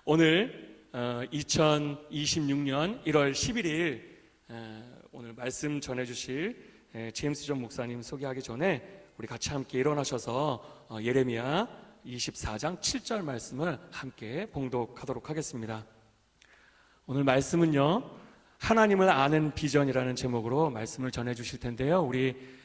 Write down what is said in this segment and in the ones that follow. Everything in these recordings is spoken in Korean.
오늘 2026년 1월 11일 오늘 말씀 전해주실 제임스 존 목사님 소개하기 전에 우리 같이 함께 일어나셔서 예레미야 24장 7절 말씀을 함께 봉독하도록 하겠습니다. 오늘 말씀은요, 하나님을 아는 비전이라는 제목으로 말씀을 전해주실 텐데요, 우리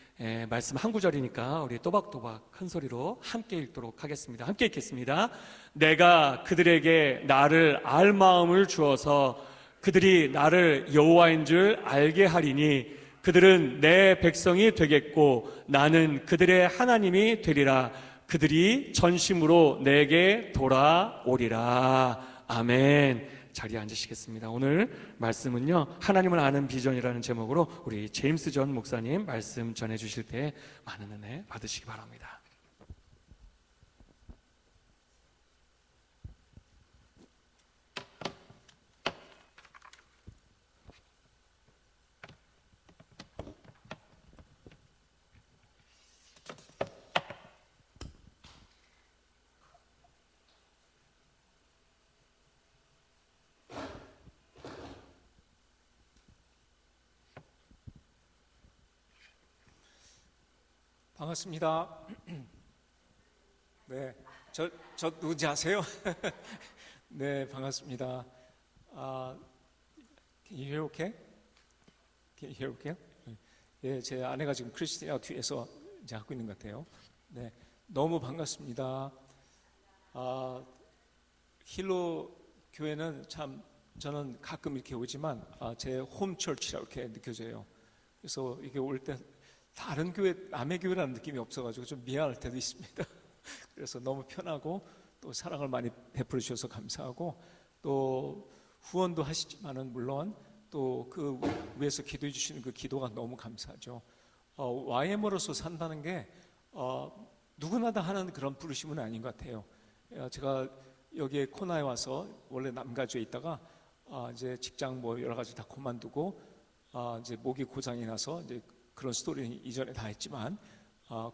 말씀 한 구절이니까 우리 또박또박 큰 소리로 함께 읽도록 하겠습니다. 함께 읽겠습니다. 내가 그들에게 나를 알 마음을 주어서 그들이 나를 여호와인 줄 알게 하리니 그들은 내 백성이 되겠고 나는 그들의 하나님이 되리라. 그들이 전심으로 내게 돌아오리라. 아멘. 자리에 앉으시겠습니다. 오늘 말씀은요, 하나님을 아는 비전이라는 제목으로 우리 제임스 존 목사님 말씀 전해주실 때 많은 은혜 받으시기 바랍니다. 반갑습니다. 네, 저 누군지 아세요? 네, 반갑습니다. Can you hear okay? Can you hear okay? 예, 제 아내가 지금 크리스티나 뒤에서 이제 하고 있는 것 같아요. 네, 너무 반갑습니다. 힐로 교회는 참 저는 가끔 이렇게 오지만 제 홈처치라고 이렇게 느껴져요. 그래서 이게 올 때 다른 교회, 남의 교회라는 느낌이 없어가지고 좀 미안할 때도 있습니다. 그래서 너무 편하고 또 사랑을 많이 베풀어 주셔서 감사하고 또 후원도 하시지만은 물론 또 그 위에서 기도해 주시는 그 기도가 너무 감사하죠. YM으로서 산다는 게 누구나 다 하는 그런 부르심은 아닌 것 같아요. 제가 여기에 코나에 와서 원래 남가주에 있다가 이제 직장 뭐 여러 가지 다 그만두고 이제 목이 고장이 나서 이제 그런 스토리는 이전에 다 했지만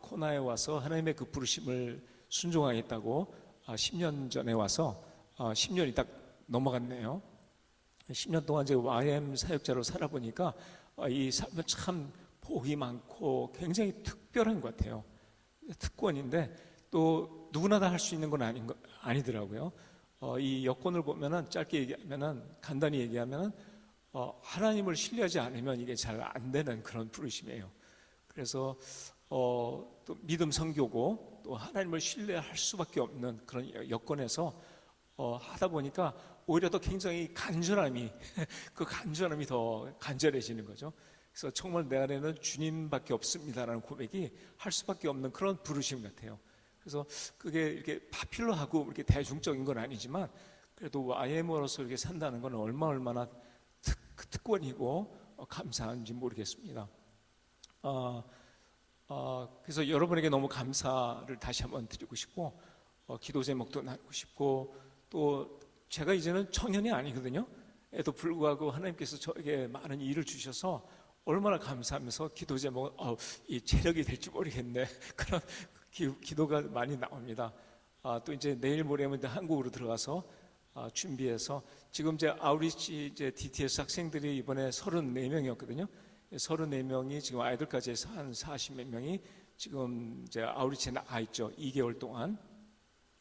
코나에 와서 하나님의 그 부르심을 순종하겠다고 10년 전에 와서 10년이 딱 넘어갔네요. 10년 동안 이제 YM 사역자로 살아보니까 이 삶은 참 복이 많고 굉장히 특별한 것 같아요. 특권인데 또 누구나 다 할 수 있는 건 아니더라고요. 이 여건을 보면은 짧게 얘기하면은 간단히 얘기하면은 하나님을 신뢰하지 않으면 이게 잘 안 되는 그런 부르심이에요. 그래서 또 믿음 선교고 또 하나님을 신뢰할 수밖에 없는 그런 여건에서 하다 보니까 오히려 더 굉장히 간절함이 그 간절함이 더 간절해지는 거죠. 그래서 정말 내 안에는 주님밖에 없습니다라는 고백이 할 수밖에 없는 그런 부르심 같아요. 그래서 그게 이렇게 파퓰러하고 이렇게 대중적인 건 아니지만 그래도 IM으로서 이렇게 산다는 건 얼마나 특권이고 감사한지 모르겠습니다. 그래서 여러분에게 너무 감사를 다시 한번 드리고 싶고 기도 제목도 나누고 싶고 또 제가 이제는 청년이 아니거든요. 에도 불구하고 하나님께서 저에게 많은 일을 주셔서 얼마나 감사하면서 기도 제목 이 체력이 될지 모르겠네 그런 기도가 많이 나옵니다. 또 이제 내일 모레면 한국으로 들어가서 준비해서 지금 이제 아우리치 이제 DTS 학생들이 이번에 34명이었거든요. 34명이 지금 아이들까지 해서 한 40몇 명이 지금 이제 아우리치에 나가 있죠. 2개월 동안.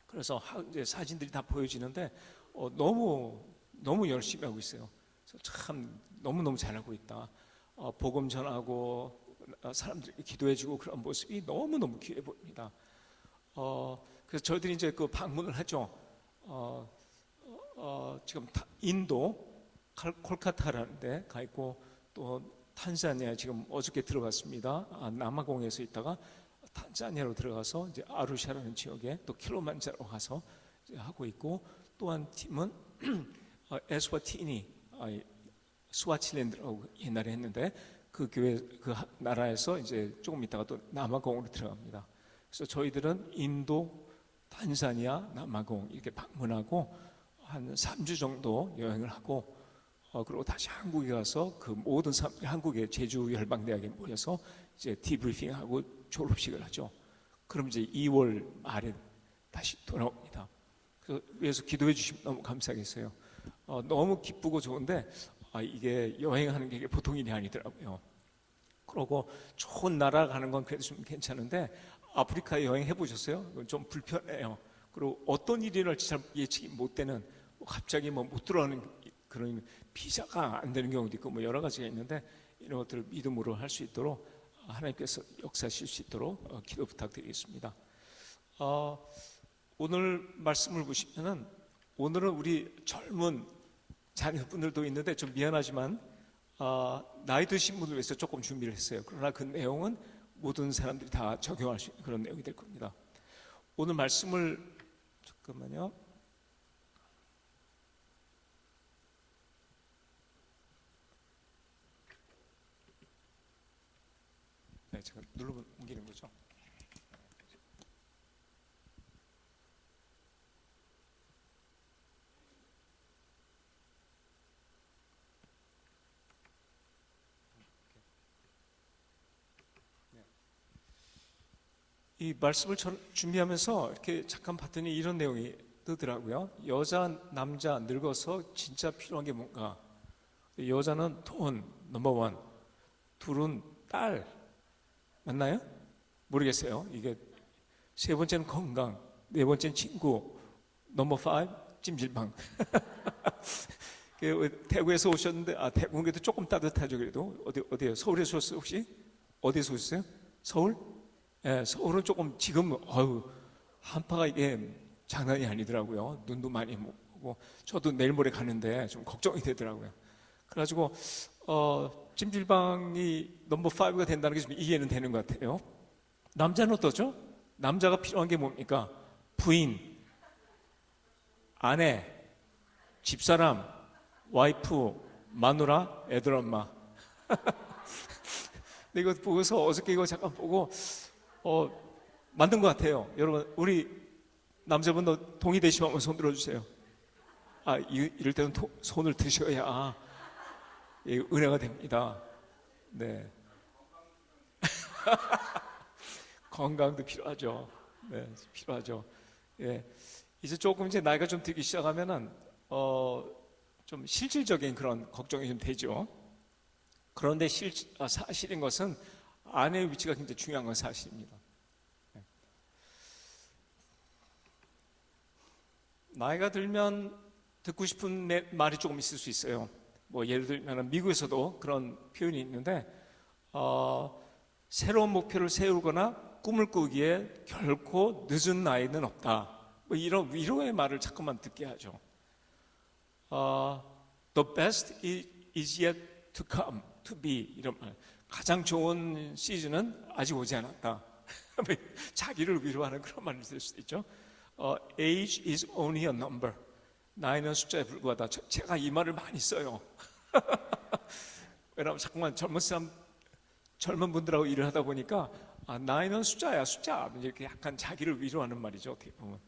그래서 이제 사진들이 다 보여지는데 너무 열심히 하고 있어요. 그래서 참 너무 잘하고 있다. 복음 전하고 사람들이 기도해주고 그런 모습이 너무 귀해 보입니다. 그래서 저희들이 이제 그 방문을 하죠. 지금 인도 콜카타라는 데 가 있고 또 탄자니아 지금 어저께 들어갔습니다. 남아공에서 있다가 탄자니아로 들어가서 이제 아루샤라는 지역에 또 킬로만자로 가서 이제 하고 있고 또 한 팀은 에스와티니 스와치랜드라고 옛날에 했는데 그 교회 그 나라에서 이제 조금 있다가 또 남아공으로 들어갑니다. 그래서 저희들은 인도, 탄자니아, 남아공 이렇게 방문하고 한 3주 정도 여행을 하고 그리고 다시 한국에 가서 그 모든 사람들이 한국의 제주 열방대학에 모여서 이제 디브리핑하고 졸업식을 하죠. 그럼 이제 2월 말에 다시 돌아옵니다. 그래서 위해서 기도해 주시면 너무 감사하겠어요. 너무 기쁘고 좋은데 이게 여행하는 게 보통 일이 아니더라고요. 그러고 좋은 나라 가는 건 그래도 좀 괜찮은데 아프리카 여행 해보셨어요? 좀 불편해요. 그리고 어떤 일이 일어날지 잘 예측이 못 되는, 갑자기 못 들어가는 그런, 비자가 안 되는 경우도 있고 여러 가지가 있는데 이런 것들을 믿음으로 할 수 있도록 하나님께서 역사하실 수 있도록 기도 부탁드리겠습니다. 오늘 말씀을 보시면은 오늘은 우리 젊은 자녀분들도 있는데 좀 미안하지만 나이 드신 분을 위해서 조금 준비를 했어요. 그러나 그 내용은 모든 사람들이 다 적용할 수 있는 그런 내용이 될 겁니다. 오늘 말씀을 잠깐만요. 네, 제가 눌러본 옮기는 거죠. 이 말씀을 준비하면서 이렇게 잠깐 봤더니 이런 내용이 뜨더라고요. 여자, 남자 늙어서 진짜 필요한 게 뭔가? 여자는 돈, 넘버원. 둘은 딸. 맞나요? 모르겠어요. 이게 세 번째는 건강, 네 번째는 친구, 넘버 5 찜질방. 대구에서 오셨는데 대구에도 조금 따뜻하죠. 그래도 어디요? 서울에서 오셨어요 혹시? 어디서 오셨어요? 서울? 예, 서울은 조금 지금 한파가 이게 장난이 아니더라고요. 눈도 많이 오고 저도 내일 모레 가는데 좀 걱정이 되더라고요. 그래가지고 찜질방이 넘버 5가 된다는 게 좀 이해는 되는 것 같아요. 남자는 어떠죠? 남자가 필요한 게 뭡니까? 부인, 아내, 집사람, 와이프, 마누라, 애들 엄마. 근데 이거 보고서 어저께 이거 잠깐 보고 만든 것 같아요. 여러분, 우리 남자분도 동의되시면 한번 손 들어주세요. 이럴 때는 손을 드셔야 은혜가 됩니다. 네. 건강도 필요하죠. 네, 필요하죠. 예. 이제 조금 나이가 좀 들기 시작하면은 좀 실질적인 그런 걱정이 좀 되죠. 그런데 사실인 것은 아내의 위치가 굉장히 중요한 건 사실입니다. 나이가 들면 듣고 싶은 말이 조금 있을 수 있어요. 예를 들면 미국에서도 그런 표현이 있는데 새로운 목표를 세우거나 꿈을 꾸기에 결코 늦은 나이는 없다. 이런 위로의 말을 자꾸만 듣게 하죠. The best is yet to come, to be. 이런 말. 가장 좋은 시즌은 아직 오지 않았다. 자기를 위로하는 그런 말을 들을 수도 있죠. Age is only a number. 나이는 숫자에 불과하다. 제가 이 말을 많이 써요. 왜냐하면 자꾸만 젊은 분들하고 일을 하다 보니까 나이는 숫자야, 숫자. 이렇게 약간 자기를 위로하는 말이죠. 어떻게 보면.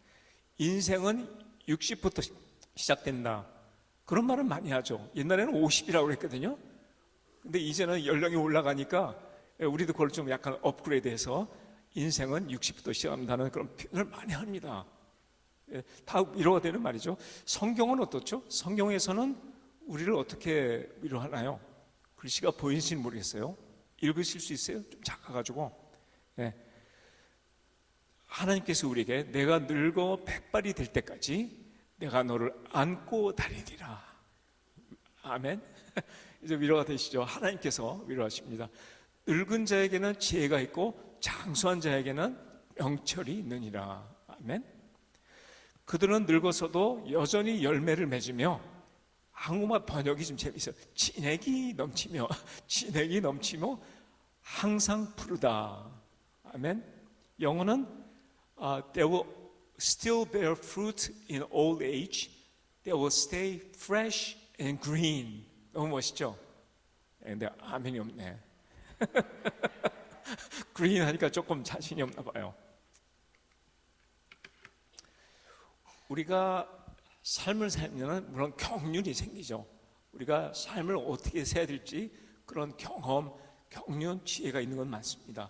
인생은 60부터 시작된다. 그런 말은 많이 하죠. 옛날에는 50이라고 그랬거든요. 근데 이제는 연령이 올라가니까 우리도 그걸 좀 약간 업그레이드해서 인생은 60부터 시작한다는 그런 표현을 많이 합니다. 다 위로가 되는 말이죠. 성경은 어떻죠? 성경에서는 우리를 어떻게 위로하나요? 글씨가 보이는지는 모르겠어요. 읽으실 수 있어요? 좀 작아가지고. 하나님께서 우리에게 내가 늙어 백발이 될 때까지 내가 너를 안고 다니리라. 아멘. 이제 위로가 되시죠? 하나님께서 위로하십니다. 늙은 자에게는 지혜가 있고 장수한 자에게는 명철이 있느니라. 아멘. 그들은 늙어서도 여전히 열매를 맺으며, 한국말 번역이 좀 재밌어요. 진액이 넘치며 항상 푸르다. 아멘. 영어는 They will still bear fruit in old age. They will stay fresh and green. 너무 멋있죠? 근데 아멘이 없네. green 하니까 조금 자신이 없나 봐요. 우리가 삶을 살면 물론 경륜이 생기죠. 우리가 삶을 어떻게 살아야 될지 그런 경험, 경륜, 지혜가 있는 건 많습니다.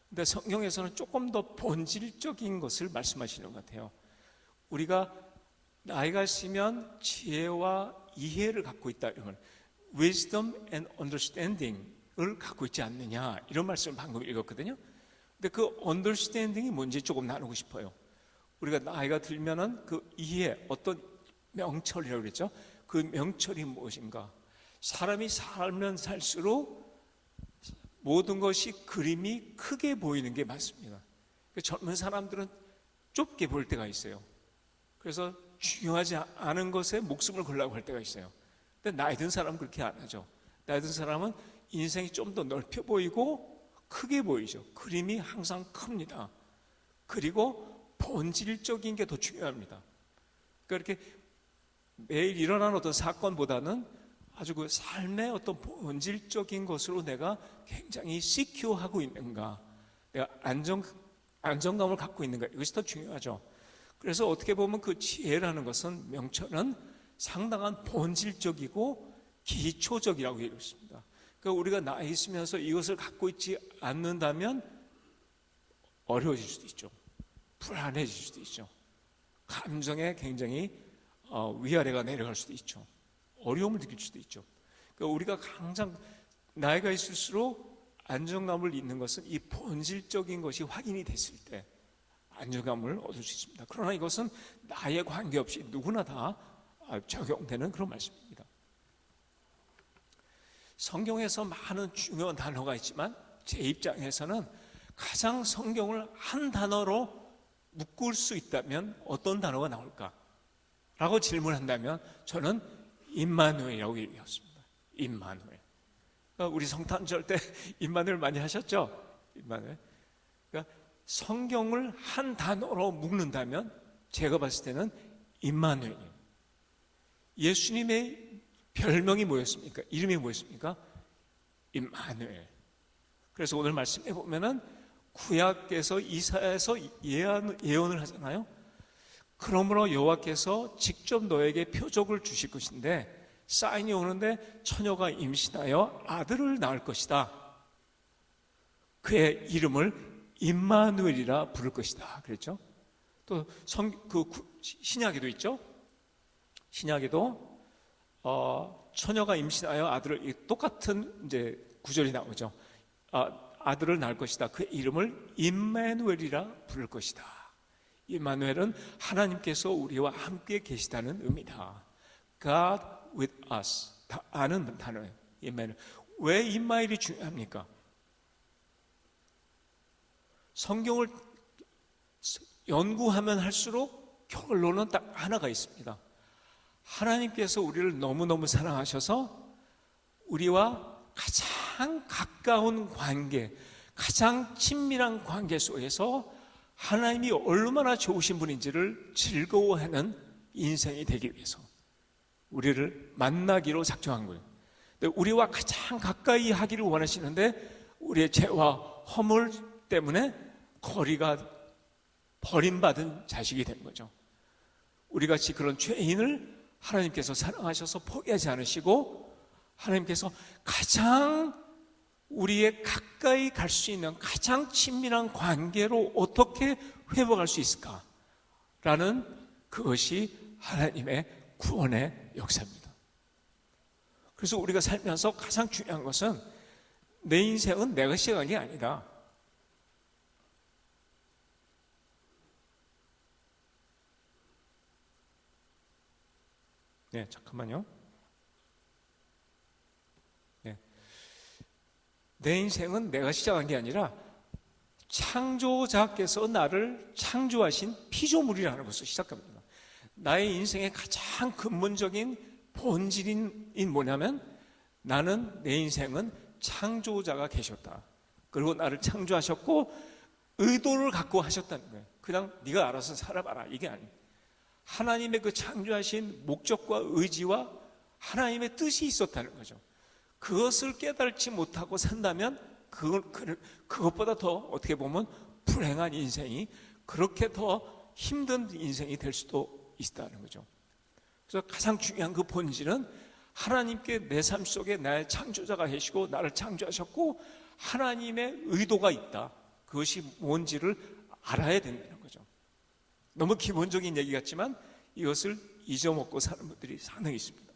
근데 성경에서는 조금 더 본질적인 것을 말씀하시는 것 같아요. 우리가 나이가 있으면 지혜와 이해를 갖고 있다, 이런 wisdom and understanding을 갖고 있지 않느냐, 이런 말씀을 방금 읽었거든요. 근데 그 understanding이 뭔지 조금 나누고 싶어요. 우리가 나이가 들면은 그 이해, 어떤 명철이라고 그랬죠. 그 명철이 무엇인가? 사람이 살면 살수록 모든 것이 그림이 크게 보이는 게 맞습니다. 젊은 사람들은 좁게 볼 때가 있어요. 그래서 중요하지 않은 것에 목숨을 걸라고 할 때가 있어요. 근데 나이 든 사람은 그렇게 안 하죠. 나이 든 사람은 인생이 좀 더 넓혀 보이고 크게 보이죠. 그림이 항상 큽니다. 그리고 본질적인 게 더 중요합니다. 그러니까 이렇게 매일 일어나는 어떤 사건보다는 아주 그 삶의 어떤 본질적인 것으로 내가 굉장히 시큐하고 있는가, 내가 안정감을 갖고 있는가, 이것이 더 중요하죠. 그래서 어떻게 보면 그 지혜라는 것은, 명철은 상당한 본질적이고 기초적이라고 얘기했습니다. 그러니까 우리가 나이 있으면서 이것을 갖고 있지 않는다면 어려워질 수도 있죠. 불안해질 수도 있죠. 감정에 굉장히 위아래가 내려갈 수도 있죠. 어려움을 느낄 수도 있죠. 그러니까 우리가 항상 나이가 있을수록 안정감을 잃는 것은 이 본질적인 것이 확인이 됐을 때 안정감을 얻을 수 있습니다. 그러나 이것은 나이에 관계없이 누구나 다 적용되는 그런 말씀입니다. 성경에서 많은 중요한 단어가 있지만 제 입장에서는 가장 성경을 한 단어로 묶을 수 있다면 어떤 단어가 나올까? 라고 질문한다면 저는 임마누엘이라고 얘기했습니다. 임마누엘. 그러니까 우리 성탄절 때 임마누엘 많이 하셨죠? 임마누엘. 그러니까 성경을 한 단어로 묶는다면 제가 봤을 때는 임마누엘이에요. 예수님의 별명이 뭐였습니까? 이름이 뭐였습니까? 임마누엘. 그래서 오늘 말씀해 보면은 구약에서 이사야에서 예언을 하잖아요. 그러므로 여호와께서 직접 너에게 표적을 주실 것인데 사인이 오는데 처녀가 임신하여 아들을 낳을 것이다. 그의 이름을 임마누엘이라 부를 것이다. 그랬죠? 또 신약에도 있죠. 신약에도 처녀가 임신하여 아들을, 똑같은 이제 구절이 나오죠. 아들을 낳을 것이다. 그의 이름을 임마누엘이라 부를 것이다. 임마누엘은 하나님께서 우리와 함께 계시다는 의미다. God with us. 다 아는 단어예요. 임마누엘. 왜 임마누엘이 중요합니까? 성경을 연구하면 할수록 결론은 딱 하나가 있습니다. 하나님께서 우리를 너무너무 사랑하셔서 우리와 가장 가까운 관계, 가장 친밀한 관계 속에서 하나님이 얼마나 좋으신 분인지를 즐거워하는 인생이 되기 위해서 우리를 만나기로 작정한 거예요. 우리와 가장 가까이 하기를 원하시는데 우리의 죄와 허물 때문에 거리가 버림받은 자식이 된 거죠. 우리같이 그런 죄인을 하나님께서 사랑하셔서 포기하지 않으시고 하나님께서 가장 우리의 가까이 갈 수 있는 가장 친밀한 관계로 어떻게 회복할 수 있을까라는 그것이 하나님의 구원의 역사입니다. 그래서 우리가 살면서 가장 중요한 것은 내 인생은 내가 시작한 게 아니다. 네, 잠깐만요. 네. 내 인생은 내가 시작한 게 아니라 창조자께서 나를 창조하신 피조물이라는 것을 시작합니다. 나의 인생의 가장 근본적인 본질인 뭐냐면 나는, 내 인생은 창조자가 계셨다. 그리고 나를 창조하셨고 의도를 갖고 하셨다는 거예요. 그냥 네가 알아서 살아봐라, 이게 아니에요. 하나님의 그 창조하신 목적과 의지와 하나님의 뜻이 있었다는 거죠. 그것을 깨달지 못하고 산다면 그것보다 더 어떻게 보면 불행한 인생이, 그렇게 더 힘든 인생이 될 수도 있다는 거죠. 그래서 가장 중요한 그 본질은 하나님께 내 삶 속에 나의 창조자가 계시고 나를 창조하셨고 하나님의 의도가 있다. 그것이 뭔지를 알아야 된다는 거죠. 너무 기본적인 얘기 같지만 이것을 잊어먹고 사는 분들이 상당히 있습니다.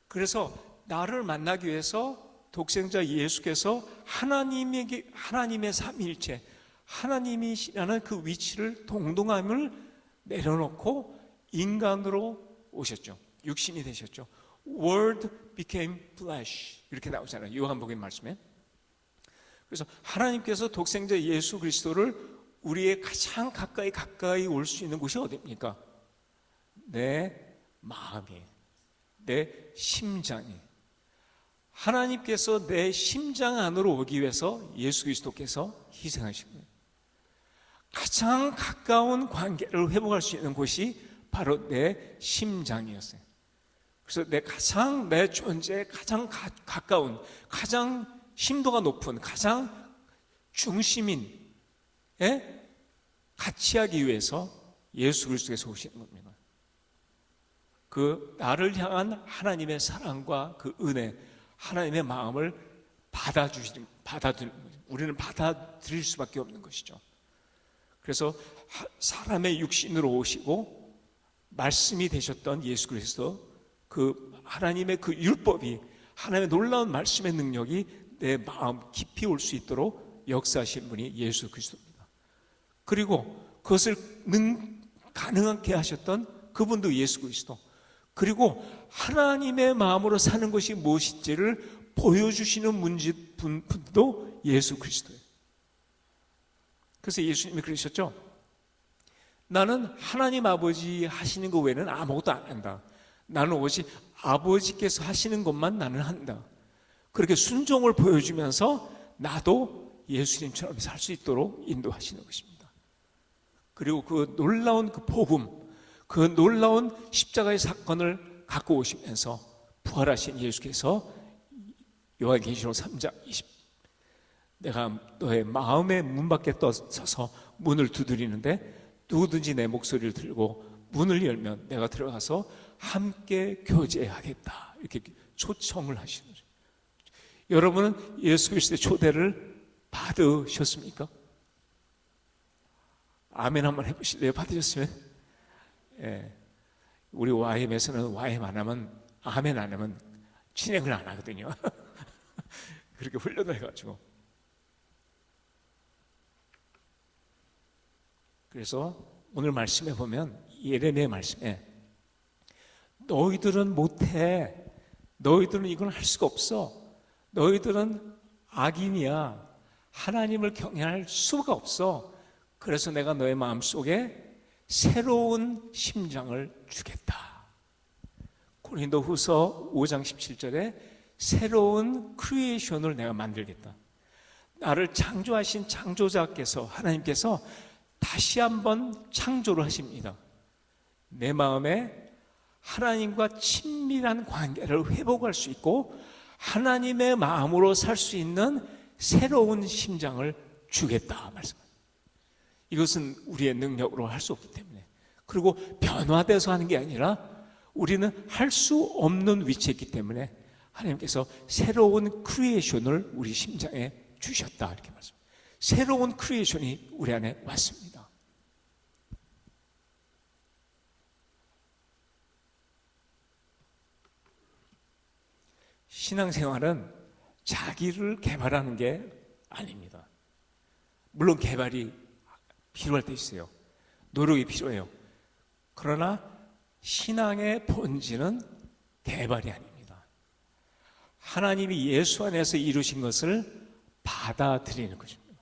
그래서 나를 만나기 위해서 독생자 예수께서 하나님의 삼위일체, 하나님이시라는 그 위치를 동등함을 내려놓고 인간으로 오셨죠. 육신이 되셨죠. Word became flesh 이렇게 나오잖아요. 요한복음 말씀에. 그래서 하나님께서 독생자 예수 그리스도를 우리의 가장 가까이 올 수 있는 곳이 어디입니까? 내 마음이, 내 심장이. 하나님께서 내 심장 안으로 오기 위해서 예수 그리스도께서 희생하신 거예요. 가장 가까운 관계를 회복할 수 있는 곳이 바로 내 심장이었어요. 그래서 내 존재에 가장 가까운, 가장 심도가 높은, 가장 중심인 같이 하기 위해서 예수 그리스도께서 오시는 겁니다. 그 나를 향한 하나님의 사랑과 그 은혜, 하나님의 마음을 우리는 받아들일 수밖에 없는 것이죠. 그래서 사람의 육신으로 오시고 말씀이 되셨던 예수 그리스도, 그 하나님의 그 율법이, 하나님의 놀라운 말씀의 능력이 내 마음 깊이 올 수 있도록 역사하신 분이 예수 그리스도입니다. 그리고 그것을 가능하게 하셨던 그분도 예수 그리스도, 그리고 하나님의 마음으로 사는 것이 무엇인지를 보여주시는 분도 예수 그리스도예요. 그래서 예수님이 그러셨죠. 나는 하나님 아버지 하시는 것 외에는 아무것도 안 한다. 나는 오직 아버지께서 하시는 것만 나는 한다. 그렇게 순종을 보여주면서 나도 예수님처럼 살 수 있도록 인도하시는 것입니다. 그리고 그 놀라운 그 복음, 그 놀라운 십자가의 사건을 갖고 오시면서 부활하신 예수께서 요한계시록 3장 20, 내가 너의 마음의 문 밖에 서서 문을 두드리는데 누구든지 내 목소리를 들고 문을 열면 내가 들어가서 함께 교제하겠다, 이렇게 초청을 하시는 거죠. 여러분은 예수 그리스도의 초대를 받으셨습니까? 아멘 한번 해보실래요? 받으셨으면? 예. 우리 YM에서는 YM 안 하면, 아멘 안 하면 진행을 안 하거든요. 그렇게 훈련을 해가지고. 그래서 오늘 말씀에 보면, 예레미야 말씀에 너희들은 못해, 너희들은 이건 할 수가 없어, 너희들은 악인이야, 하나님을 경외할 수가 없어, 그래서 내가 너의 마음속에 새로운 심장을 주겠다. 고린도후서 5장 17절에 새로운 크리에이션을 내가 만들겠다. 나를 창조하신 창조자께서, 하나님께서 다시 한번 창조를 하십니다. 내 마음에 하나님과 친밀한 관계를 회복할 수 있고 하나님의 마음으로 살 수 있는 새로운 심장을 주겠다 말씀합니다. 이것은 우리의 능력으로 할 수 없기 때문에, 그리고 변화돼서 하는 게 아니라 우리는 할 수 없는 위치에 있기 때문에 하나님께서 새로운 크리에이션을 우리 심장에 주셨다, 이렇게 말씀합니다. 새로운 크리에이션이 우리 안에 왔습니다. 신앙생활은 자기를 개발하는 게 아닙니다. 물론 개발이 필요할 때 있어요. 노력이 필요해요. 그러나 신앙의 본질은 개발이 아닙니다. 하나님이 예수 안에서 이루신 것을 받아들이는 것입니다.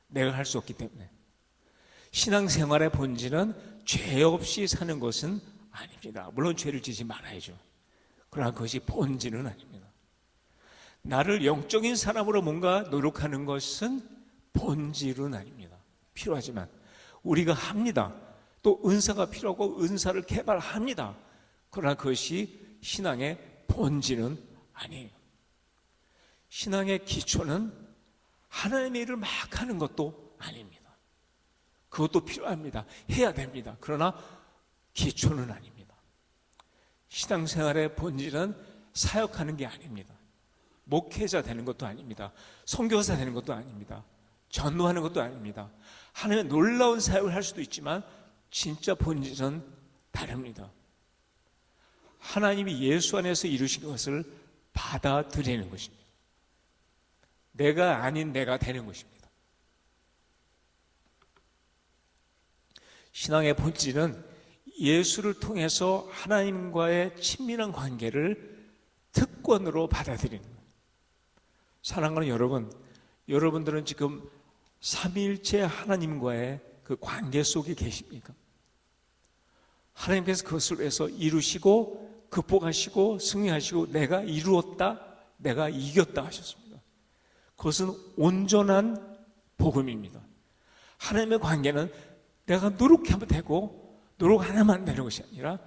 내가 할 수 없기 때문에. 신앙생활의 본질은 죄 없이 사는 것은 아닙니다. 물론 죄를 지지 말아야죠. 그러나 그것이 본질은 아닙니다. 나를 영적인 사람으로 뭔가 노력하는 것은 본질은 아닙니다. 필요하지만 우리가 합니다. 또 은사가 필요하고 은사를 개발합니다. 그러나 그것이 신앙의 본질은 아니에요. 신앙의 기초는 하나님의 일을 막 하는 것도 아닙니다. 그것도 필요합니다. 해야 됩니다. 그러나 기초는 아닙니다. 신앙생활의 본질은 사역하는 게 아닙니다. 목회자 되는 것도 아닙니다. 선교사 되는 것도 아닙니다. 전도하는 것도 아닙니다. 하나님의 놀라운 사역을 할 수도 있지만 진짜 본질은 다릅니다. 하나님이 예수 안에서 이루신 것을 받아들이는 것입니다. 내가 아닌 내가 되는 것입니다. 신앙의 본질은 예수를 통해서 하나님과의 친밀한 관계를 특권으로 받아들이는 거예요. 사랑하는 여러분, 여러분들은 지금 삼위일체 하나님과의 그 관계 속에 계십니까? 하나님께서 그것을 위해서 이루시고 극복하시고 승리하시고 내가 이루었다, 내가 이겼다 하셨습니다. 그것은 온전한 복음입니다. 하나님의 관계는 내가 노력하면 되고 노력 하나만 되는 것이 아니라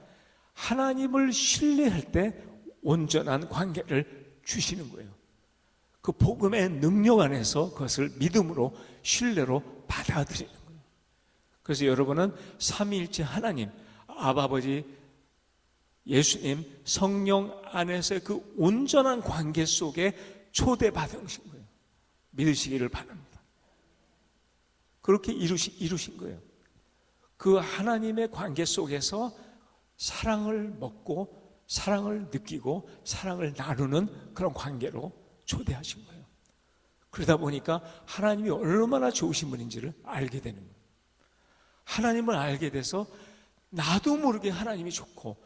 하나님을 신뢰할 때 온전한 관계를 주시는 거예요. 그 복음의 능력 안에서 그것을 믿음으로 신뢰로 받아들이는 거예요. 그래서 여러분은 삼위일체 하나님, 아버지, 예수님, 성령 안에서의 그 온전한 관계 속에 초대받은 거예요. 믿으시기를 바랍니다. 그렇게 이루신 거예요. 그 하나님의 관계 속에서 사랑을 먹고 사랑을 느끼고 사랑을 나누는 그런 관계로 초대하신 거예요. 그러다 보니까 하나님이 얼마나 좋으신 분인지를 알게 되는 거예요. 하나님을 알게 돼서 나도 모르게 하나님이 좋고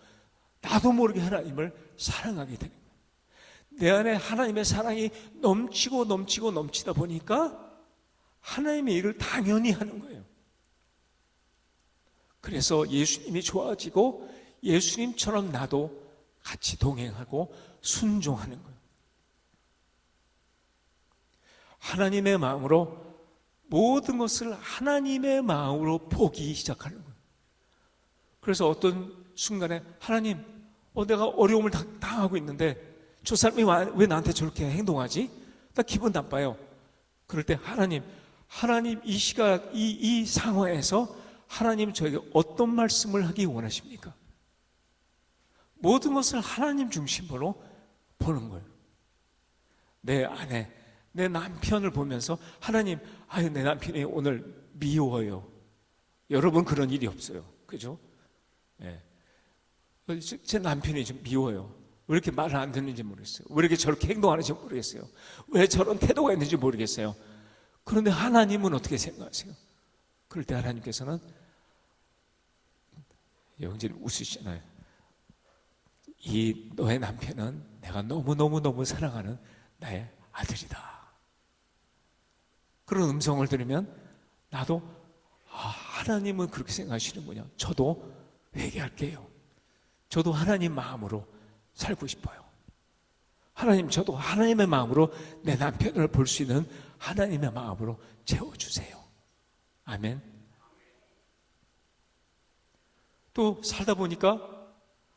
나도 모르게 하나님을 사랑하게 되는 거예요. 내 안에 하나님의 사랑이 넘치고 넘치고 넘치다 보니까 하나님의 일을 당연히 하는 거예요. 그래서 예수님이 좋아지고 예수님처럼 나도 같이 동행하고 순종하는 거예요. 하나님의 마음으로 모든 것을 하나님의 마음으로 보기 시작하는 거예요. 그래서 어떤 순간에 하나님, 내가 어려움을 당하고 있는데 저 사람이 왜 나한테 저렇게 행동하지? 나 기분 나빠요. 그럴 때 하나님 이 시각, 이 상황에서 하나님 저에게 어떤 말씀을 하기 원하십니까? 모든 것을 하나님 중심으로 보는 거예요. 내 아내, 내 남편을 보면서 하나님, 내 남편이 오늘 미워요. 여러분 그런 일이 없어요. 그죠? 네. 제 남편이 좀 미워요. 왜 이렇게 말을 안 듣는지 모르겠어요. 왜 이렇게 저렇게 행동하는지 모르겠어요. 왜 저런 태도가 있는지 모르겠어요. 그런데 하나님은 어떻게 생각하세요? 그럴 때 하나님께서는 영진이 웃으시잖아요. 이 너의 남편은 내가 너무너무너무 사랑하는 나의 아들이다. 그런 음성을 들으면 나도 하나님은 그렇게 생각하시는군요. 저도 회개할게요. 저도 하나님 마음으로 살고 싶어요. 하나님, 저도 하나님의 마음으로 내 남편을 볼 수 있는 하나님의 마음으로 채워주세요. 아멘. 또 살다 보니까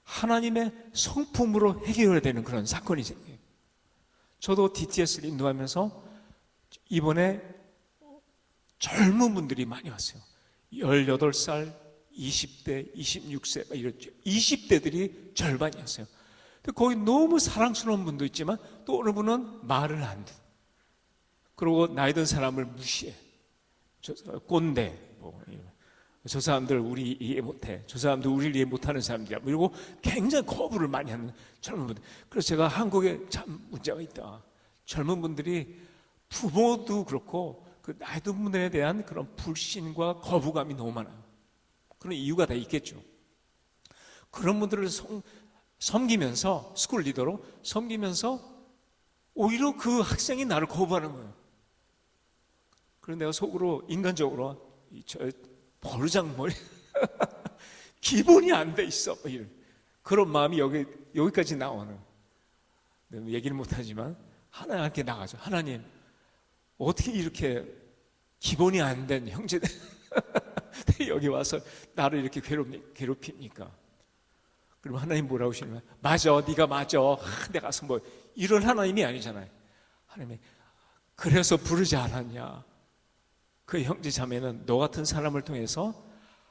하나님의 성품으로 해결해야 되는 그런 사건이 생겨요. 저도 DTS를 인도하면서 이번에 젊은 분들이 많이 왔어요. 18살, 20대, 26세 이렇죠. 20대들이 절반이었어요. 근데 거기 너무 사랑스러운 분도 있지만 또 어느 분은 말을 안 듣고 그리고 나이 든 사람을 무시해. 꼰대 저 사람들 우리 이해 못해. 저 사람들 우리를 이해 못하는 사람들이야. 그리고 굉장히 거부를 많이 하는 젊은 분들. 그래서 제가 한국에 참 문제가 있다. 젊은 분들이 부모도 그렇고 그 나이 든 분들에 대한 그런 불신과 거부감이 너무 많아요. 그런 이유가 다 있겠죠. 그런 분들을 섬기면서 스쿨 리더로 섬기면서 오히려 그 학생이 나를 거부하는 거예요. 그런데 내가 속으로 인간적으로 저 버르장머리 기본이 안 돼 있어 이런 그런 마음이 여기까지 나오는. 얘기를 못하지만 하나님께 나가죠. 하나님 어떻게 이렇게 기본이 안 된 형제들 여기 와서 나를 이렇게 괴롭힙니까? 그럼 하나님 뭐라고 하시냐면 맞아, 네가 맞아. 내가 가서 뭐 이런 하나님이 아니잖아요. 하나님이 그래서 부르지 않았냐? 그 형제 자매는 너 같은 사람을 통해서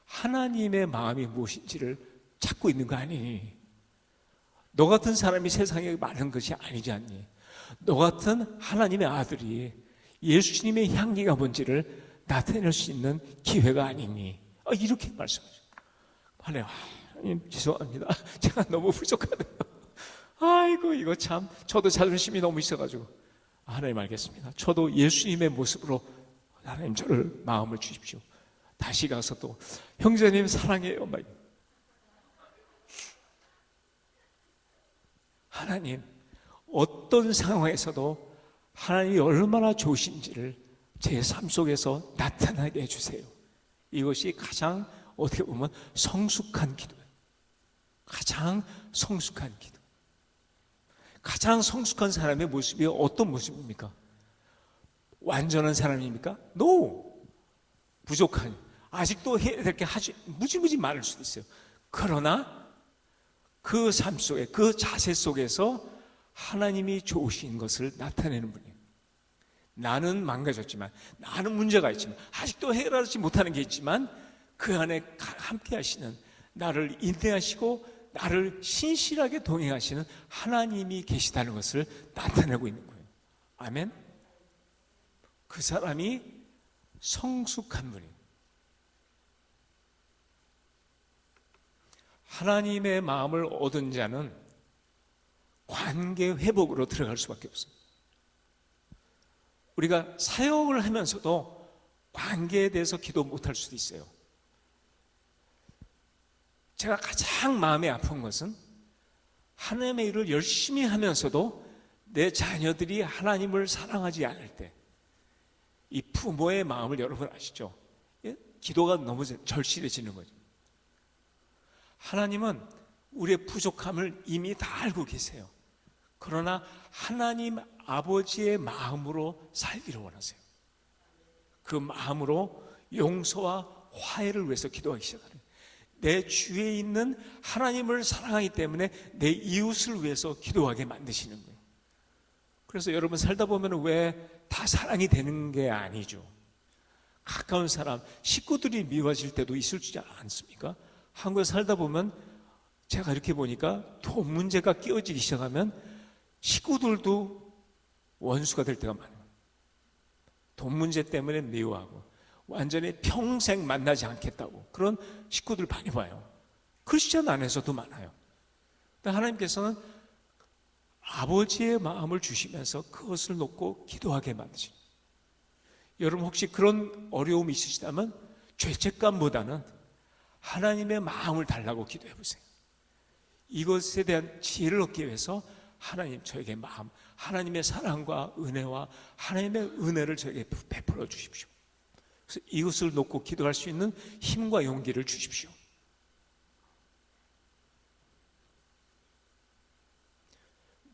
하나님의 마음이 무엇인지를 찾고 있는 거 아니니? 너 같은 사람이 세상에 많은 것이 아니지 않니? 너 같은 하나님의 아들이 예수님의 향기가 뭔지를 나타낼 수 있는 기회가 아니니? 이렇게 말씀하죠. 하나님 죄송합니다. 제가 너무 부족하네요. 아이고 이거 참 저도 자존심이 너무 있어가지고 하나님 알겠습니다. 저도 예수님의 모습으로 하나님 저를 마음을 주십시오. 다시 가서 또 형제님 사랑해요. 막. 하나님 어떤 상황에서도 하나님이 얼마나 좋으신지를 제 삶 속에서 나타나게 해주세요. 이것이 가장 어떻게 보면 성숙한 기도예요. 가장 성숙한 기도. 가장 성숙한 사람의 모습이 어떤 모습입니까? 완전한 사람입니까? No. 부족한. 아직도 해야 될 게 무지무지 많을 수도 있어요. 그러나 그 삶 속에, 그 자세 속에서 하나님이 좋으신 것을 나타내는 분이에요. 나는 망가졌지만, 나는 문제가 있지만, 아직도 해결하지 못하는 게 있지만 그 안에 함께 하시는, 나를 인내하시고 나를 신실하게 동행하시는 하나님이 계시다는 것을 나타내고 있는 거예요. 아멘. 그 사람이 성숙한 분이에요. 하나님의 마음을 얻은 자는 관계 회복으로 들어갈 수밖에 없어요. 우리가 사역을 하면서도 관계에 대해서 기도 못할 수도 있어요. 제가 가장 마음이 아픈 것은 하나님의 일을 열심히 하면서도 내 자녀들이 하나님을 사랑하지 않을 때, 이 부모의 마음을 여러분 아시죠? 기도가 너무 절실해지는 거죠. 하나님은 우리의 부족함을 이미 다 알고 계세요. 그러나 하나님 아버지의 마음으로 살기를 원하세요. 그 마음으로 용서와 화해를 위해서 기도하기 시작하는, 내 주위에 있는 하나님을 사랑하기 때문에 내 이웃을 위해서 기도하게 만드시는 거예요. 그래서 여러분 살다 보면 왜 다 사랑이 되는 게 아니죠. 가까운 사람, 식구들이 미워질 때도 있을지 않습니까? 한국에 살다 보면 제가 이렇게 보니까 돈 문제가 끼어지기 시작하면 식구들도 원수가 될 때가 많아요. 돈 문제 때문에 미워하고 완전히 평생 만나지 않겠다고 그런 식구들 많이 봐요. 크리스천 안에서도 많아요. 근데 하나님께서는 아버지의 마음을 주시면서 그것을 놓고 기도하게 만드십니다. 여러분 혹시 그런 어려움이 있으시다면 죄책감보다는 하나님의 마음을 달라고 기도해 보세요. 이것에 대한 지혜를 얻기 위해서 하나님 저에게 마음, 하나님의 사랑과 은혜와 하나님의 은혜를 저에게 베풀어 주십시오. 그래서 이것을 놓고 기도할 수 있는 힘과 용기를 주십시오.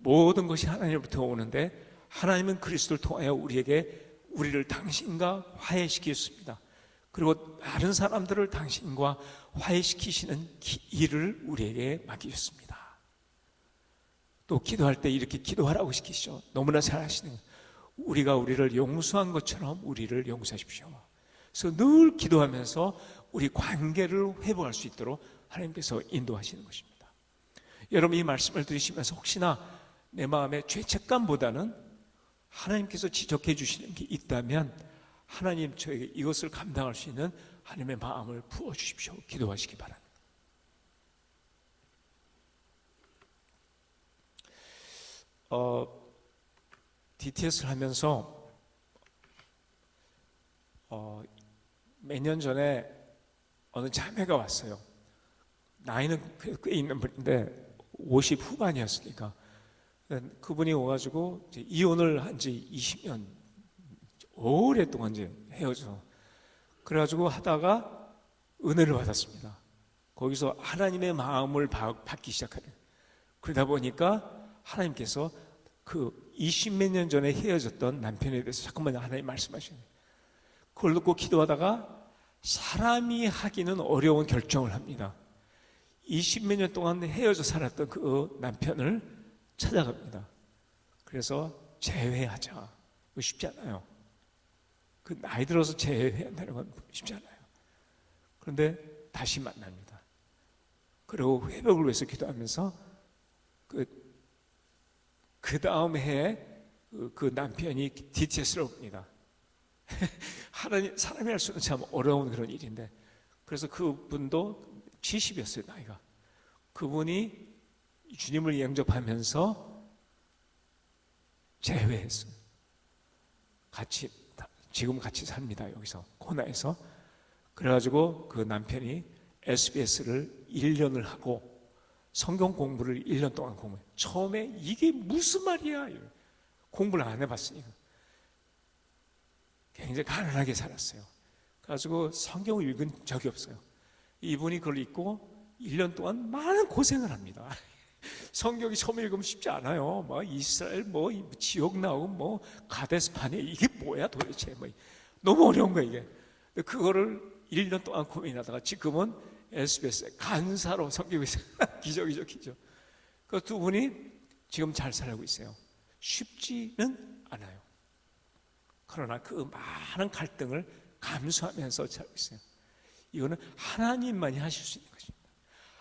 모든 것이 하나님으로부터 오는데 하나님은 그리스도를 통하여 우리를 당신과 화해시키셨습니다. 그리고 다른 사람들을 당신과 화해시키시는 일을 우리에게 맡기셨습니다. 또 기도할 때 이렇게 기도하라고 시키시죠. 너무나 잘 아시는 거예요. 우리가 우리를 용서한 것처럼 우리를 용서하십시오. 그래서 늘 기도하면서 우리 관계를 회복할 수 있도록 하나님께서 인도하시는 것입니다. 여러분 이 말씀을 들으시면서 혹시나 내 마음에 죄책감보다는 하나님께서 지적해 주시는 게 있다면 하나님 저에게 이것을 감당할 수 있는 하나님의 마음을 부어주십시오. 기도하시기 바랍니다. DTS를 하면서 몇 년 전에 어느 자매가 왔어요. 나이는 꽤 있는 분인데 50 후반이었으니까 그분이 와가지고 이제 이혼을 한 지 20년 오랫동안 이제 헤어져. 그래가지고 하다가 은혜를 받았습니다. 거기서 하나님의 마음을 받기 시작하는. 그러다 보니까 하나님께서 그 20몇 년 전에 헤어졌던 남편에 대해서 자꾸만 하나님 말씀하시는. 그걸 놓고 기도하다가 사람이 하기는 어려운 결정을 합니다. 20몇 년 동안 헤어져 살았던 그 남편을 찾아갑니다. 그래서 재회하자. 이거 쉽지 않아요. 그 나이 들어서 재회한다는 건 쉽지 않아요. 그런데 다시 만납니다. 그리고 회복을 위해서 기도하면서 그 다음 해에 그 남편이 DTS를 옵니다. 사람이 할 수는 참 어려운 그런 일인데 그래서 그분도 70이었어요, 나이가. 그분이 주님을 영접하면서 재회했어요. 지금 같이 삽니다, 여기서, 코나에서. 그래가지고 그 남편이 SBS를 1년을 하고 성경 공부를 1년 동안 공부해요. 처음에 이게 무슨 말이야? 공부를 안 해봤으니까. 굉장히 가난하게 살았어요. 그래가지고 성경을 읽은 적이 없어요. 이분이 그걸 읽고 1년 동안 많은 고생을 합니다. 성경이 처음 읽으면 쉽지 않아요. 뭐 이스라엘 뭐 지옥 나오고 뭐 가데스 파네, 이게 뭐야 도대체. 뭐 너무 어려운 거야 이게. 그거를 1년 동안 고민하다가 지금은 SBS에 간사로 성경을 기적이죠, 기적. 그 두 분이 지금 잘 살고 있어요. 쉽지는 않아요. 그러나 그 많은 갈등을 감수하면서 살고 있어요. 이거는 하나님만이 하실 수 있는 것입니다.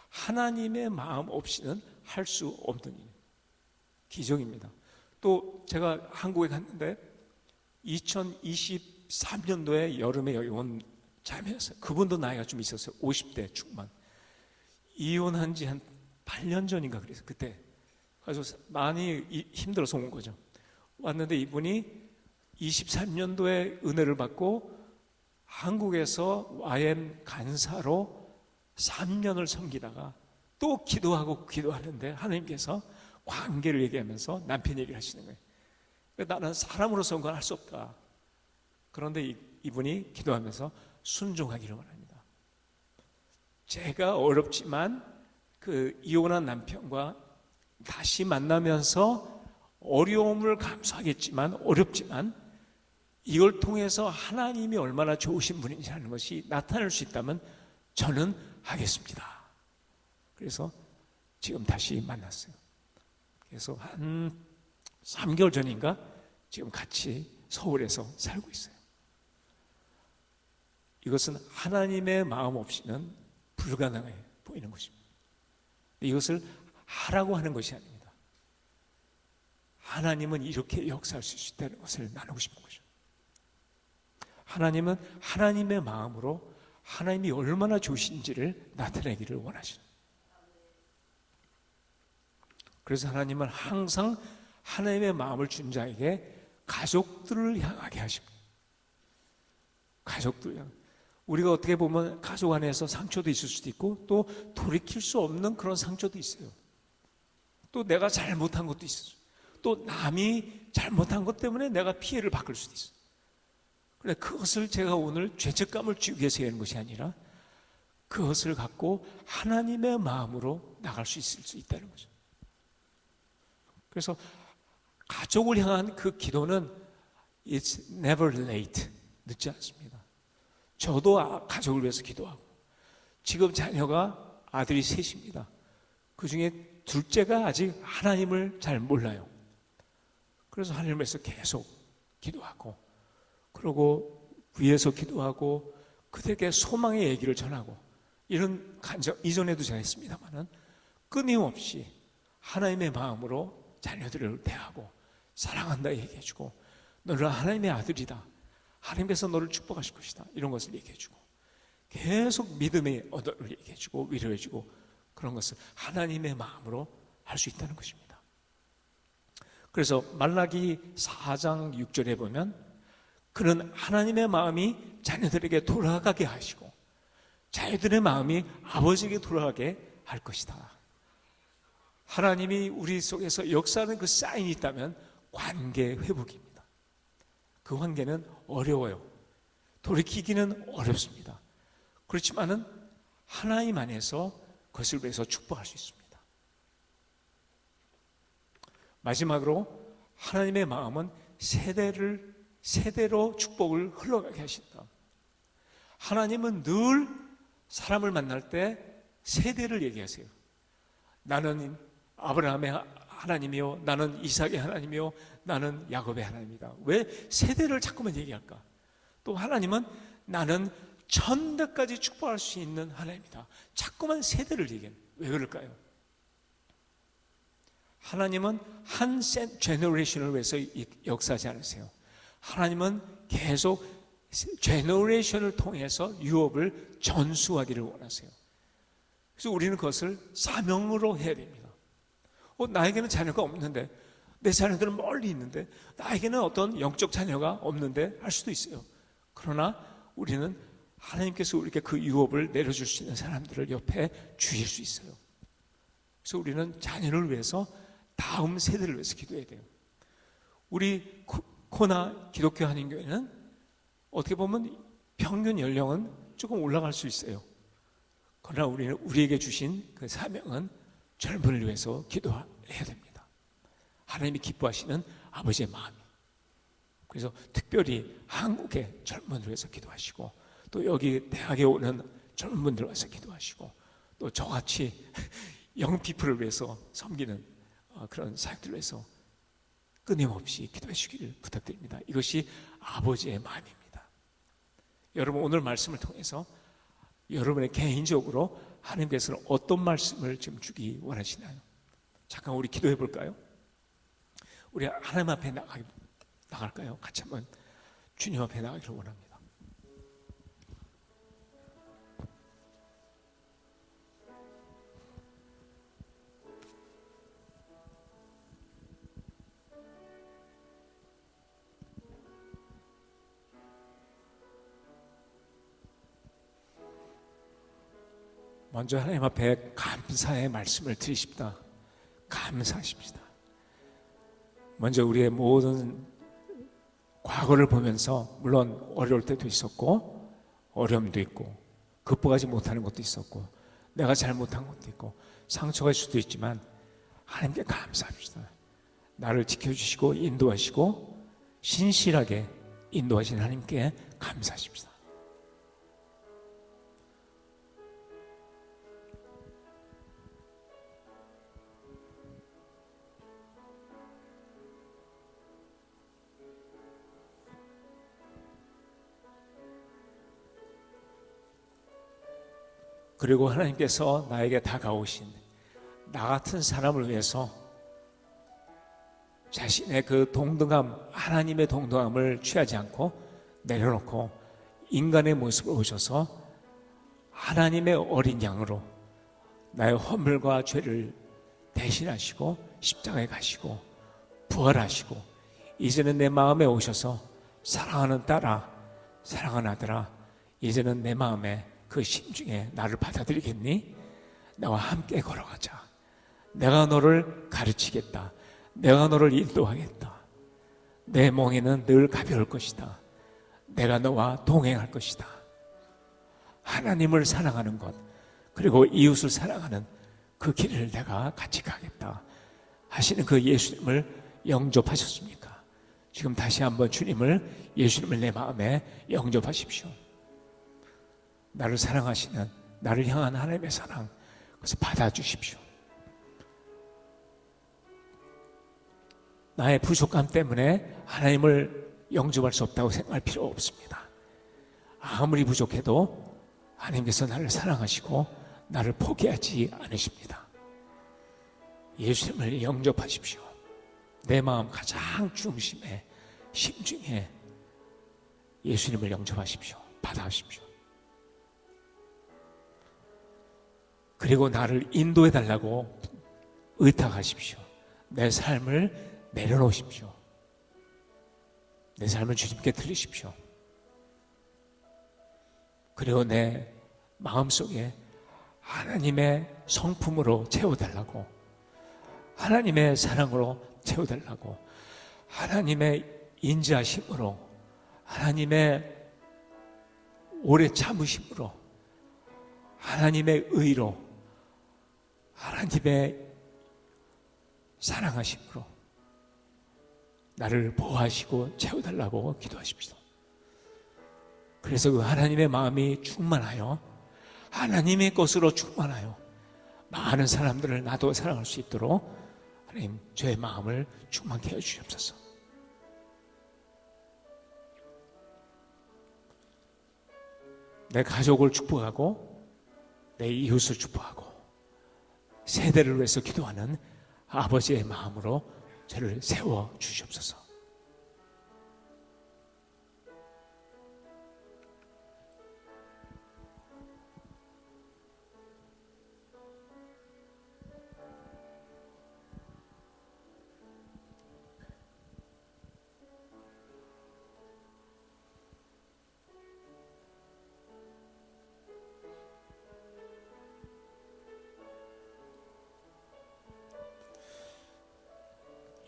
하나님의 마음 없이는 할 수 없는 일, 기적입니다. 또 제가 한국에 갔는데 2023년도에 여름에 여기 온 자매였어요. 그분도 나이가 좀 있었어요. 50대 중반. 이혼한 지 한 8년 전인가 그래서 그때. 그래서 많이 힘들어서 온 거죠. 왔는데 이분이 23년도에 은혜를 받고 한국에서 YM 간사로 3년을 섬기다가 또 기도하고 기도하는데 하나님께서 관계를 얘기하면서 남편 얘기를 하시는 거예요. 나는 사람으로서 그건 할 수 없다. 그런데 이분이 기도하면서 순종하기를 원합니다. 제가 어렵지만 그 이혼한 남편과 다시 만나면서 어려움을 감수하겠지만 어렵지만 이걸 통해서 하나님이 얼마나 좋으신 분인지 하는 것이 나타날 수 있다면 저는 하겠습니다. 그래서 지금 다시 만났어요. 그래서 한 3개월 전인가 지금 같이 서울에서 살고 있어요. 이것은 하나님의 마음 없이는 불가능해 보이는 것입니다. 이것을 하라고 하는 것이 아닙니다. 하나님은 이렇게 역사할 수 있다는 것을 나누고 싶은 거죠. 하나님은 하나님의 마음으로 하나님이 얼마나 좋으신지를 나타내기를 원하시는. 그래서 하나님은 항상 하나님의 마음을 준 자에게 가족들을 향하게 하십니다. 가족들 향. 우리가 어떻게 보면 가족 안에서 상처도 있을 수도 있고 또 돌이킬 수 없는 그런 상처도 있어요. 또 내가 잘못한 것도 있어요. 또 남이 잘못한 것 때문에 내가 피해를 받을 수도 있어요. 그래, 그것을 제가 오늘 죄책감을 주기 위해서 하는 것이 아니라 그것을 갖고 하나님의 마음으로 나갈 수 있을 수 있다는 거죠. 그래서 가족을 향한 그 기도는 It's never late. 늦지 않습니다. 저도 가족을 위해서 기도하고 지금 자녀가 아들이 셋입니다. 그 중에 둘째가 아직 하나님을 잘 몰라요. 그래서 하나님을 위해서 계속 기도하고 그리고 위에서 기도하고 그들에게 소망의 얘기를 전하고 이런 간증 이전에도 제가 했습니다만은 끊임없이 하나님의 마음으로 자녀들을 대하고 사랑한다 얘기해주고 너는 하나님의 아들이다. 하나님께서 너를 축복하실 것이다. 이런 것을 얘기해주고 계속 믿음의 언어를 얘기해주고 위로해주고 그런 것을 하나님의 마음으로 할 수 있다는 것입니다. 그래서 말라기 4장 6절에 보면 그는 하나님의 마음이 자녀들에게 돌아가게 하시고 자녀들의 마음이 아버지에게 돌아가게 할 것이다. 하나님이 우리 속에서 역사하는 그 사인이 있다면 관계 회복입니다. 그 관계는 어려워요. 돌이키기는 어렵습니다. 그렇지만은 하나님 안에서 그것을 위해서 축복할 수 있습니다. 마지막으로 하나님의 마음은 세대로 축복을 흘러가게 하신다. 하나님은 늘 사람을 만날 때 세대를 얘기하세요. 나는 아브라함의 하나님이요, 나는 이삭의 하나님이요, 나는 야곱의 하나님이다. 왜 세대를 자꾸만 얘기할까? 또 하나님은 나는 천대까지 축복할 수 있는 하나님이다. 자꾸만 세대를 얘기해요. 왜 그럴까요? 하나님은 한 제너레이션을 위해서 역사하지 않으세요. 하나님은 계속 제너레이션을 통해서 유업을 전수하기를 원하세요. 그래서 우리는 그것을 사명으로 해야 됩니다. 나에게는 자녀가 없는데, 내 자녀들은 멀리 있는데, 나에게는 어떤 영적 자녀가 없는데 할 수도 있어요. 그러나 우리는 하나님께서 우리에게 그 유업을 내려줄 수 있는 사람들을 옆에 주실 수 있어요. 그래서 우리는 자녀를 위해서, 다음 세대를 위해서 기도해야 돼요. 우리 코나 기독교 한인교회는 어떻게 보면 평균 연령은 조금 올라갈 수 있어요. 그러나 우리는 우리에게 주신 그 사명은 젊은이를 위해서 기도해야 됩니다. 하나님이 기뻐하시는 아버지의 마음이. 그래서 특별히 한국의 젊은이를 위해서 기도하시고, 또 여기 대학에 오는 젊은 분들을 위해서 기도하시고, 또 저같이 영피플을 위해서 섬기는 그런 사역들을 위해서 끊임없이 기도해 주기를 부탁드립니다. 이것이 아버지의 마음입니다. 여러분, 오늘 말씀을 통해서 여러분의 개인적으로 하나님께서는 어떤 말씀을 지금 주기 원하시나요? 잠깐 우리 기도해 볼까요? 우리 하나님 앞에 나갈까요? 같이 한번 주님 앞에 나가기를 원합니다. 먼저 하나님 앞에 감사의 말씀을 드리십니다. 감사하십시다. 먼저 우리의 모든 과거를 보면서, 물론 어려울 때도 있었고 어려움도 있고 극복하지 못하는 것도 있었고 내가 잘못한 것도 있고 상처가 있을 수도 있지만 하나님께 감사합시다. 나를 지켜주시고 인도하시고 신실하게 인도하신 하나님께 감사하십시다. 그리고 하나님께서 나에게 다가오신 나 같은 사람을 위해서 자신의 그 동등함, 하나님의 동등함을 취하지 않고 내려놓고 인간의 모습을 오셔서 하나님의 어린 양으로 나의 허물과 죄를 대신하시고 십자가에 가시고 부활하시고 이제는 내 마음에 오셔서 사랑하는 딸아, 사랑하는 아들아, 이제는 내 마음에 그 심중에 나를 받아들이겠니? 나와 함께 걸어가자. 내가 너를 가르치겠다. 내가 너를 인도하겠다. 내 멍에는 늘 가벼울 것이다. 내가 너와 동행할 것이다. 하나님을 사랑하는 것, 그리고 이웃을 사랑하는 그 길을 내가 같이 가겠다 하시는 그 예수님을 영접하셨습니까? 지금 다시 한번 예수님을 내 마음에 영접하십시오. 나를 사랑하시는, 나를 향한 하나님의 사랑, 그래서 받아주십시오. 나의 부족함 때문에 하나님을 영접할 수 없다고 생각할 필요 없습니다. 아무리 부족해도 하나님께서 나를 사랑하시고 나를 포기하지 않으십니다. 예수님을 영접하십시오. 내 마음 가장 중심에, 심중에 예수님을 영접하십시오. 받아주십시오. 그리고 나를 인도해 달라고 의탁하십시오. 내 삶을 내려놓으십시오. 내 삶을 주님께 드리십시오. 그리고 내 마음속에 하나님의 성품으로 채워달라고, 하나님의 사랑으로 채워달라고, 하나님의 인자심으로, 하나님의 오래 참으심으로, 하나님의 의로, 하나님의 사랑하심으로 나를 보호하시고 채워달라고 기도하십시오. 그래서 그 하나님의 마음이 충만하여 하나님의 것으로 충만하여 많은 사람들을 나도 사랑할 수 있도록 하나님 저의 마음을 충만케 해주시옵소서. 내 가족을 축복하고 내 이웃을 축복하고 세대를 위해서 기도하는 아버지의 마음으로 저를 세워 주시옵소서.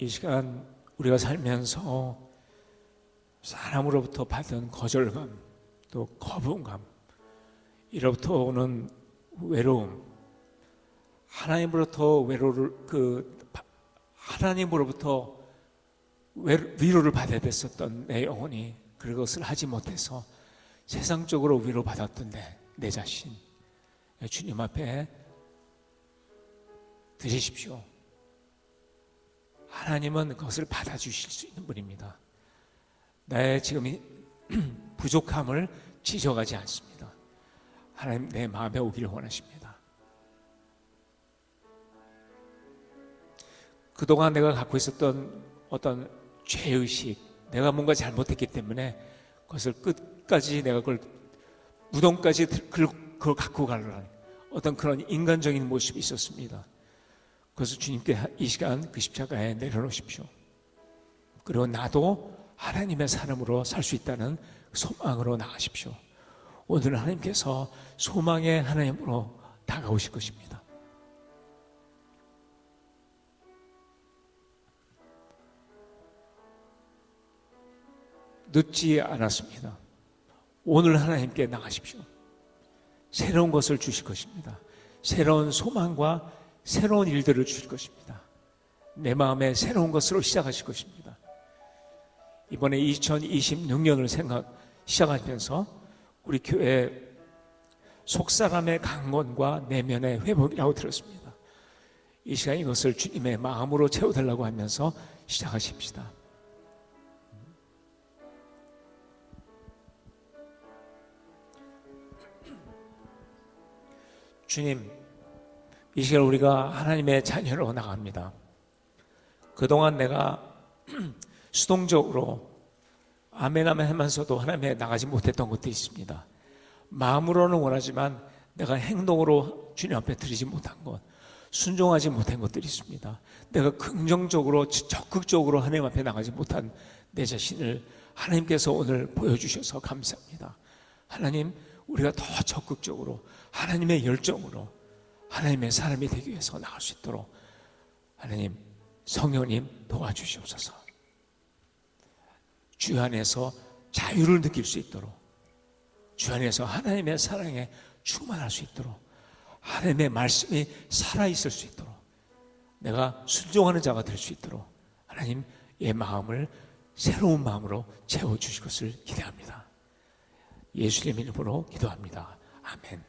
이 시간 우리가 살면서 사람으로부터 받은 거절감, 또 거부감, 이로부터 오는 외로움, 하나님으로부터 하나님으로부터 위로를 받아야 됐었던 내 영혼이 그것을 하지 못해서 세상적으로 위로받았던 내 자신, 주님 앞에 드리십시오. 하나님은 그것을 받아주실 수 있는 분입니다. 나의 지금 이 부족함을 지적하지 않습니다. 하나님 내 마음에 오기를 원하십니다. 그동안 내가 갖고 있었던 어떤 죄의식, 내가 뭔가 잘못했기 때문에 그것을 끝까지 내가 그걸 무덤까지 그걸 갖고 가려는 어떤 그런 인간적인 모습이 있었습니다. 그래서 주님께 이 시간 그 십자가에 내려놓으십시오. 그리고 나도 하나님의 사람으로 살 수 있다는 소망으로 나가십시오. 오늘 하나님께서 소망의 하나님으로 다가오실 것입니다. 늦지 않았습니다. 오늘 하나님께 나가십시오. 새로운 것을 주실 것입니다. 새로운 소망과 새로운 일들을 주실 것입니다. 내 마음에 새로운 것으로 시작하실 것입니다. 이번에 2026년을 시작하면서 우리 교회 속사람의 강건과 내면의 회복이라고 들었습니다. 이 시간 이것을 주님의 마음으로 채워달라고 하면서 시작하십시다. 주님, 이 시간 우리가 하나님의 자녀로 나갑니다. 그동안 내가 수동적으로 아멘 아멘 하면서도 하나님에 나가지 못했던 것도 있습니다. 마음으로는 원하지만 내가 행동으로 주님 앞에 드리지 못한 것, 순종하지 못한 것들이 있습니다. 내가 긍정적으로 적극적으로 하나님 앞에 나가지 못한 내 자신을 하나님께서 오늘 보여주셔서 감사합니다. 하나님, 우리가 더 적극적으로 하나님의 열정으로 하나님의 사람이 되기 위해서 나갈 수 있도록 하나님, 성령님 도와주시옵소서. 주 안에서 자유를 느낄 수 있도록, 주 안에서 하나님의 사랑에 충만할 수 있도록, 하나님의 말씀이 살아있을 수 있도록, 내가 순종하는 자가 될 수 있도록 하나님, 의 마음을 새로운 마음으로 채워주실 것을 기대합니다. 예수님 이름으로 기도합니다. 아멘.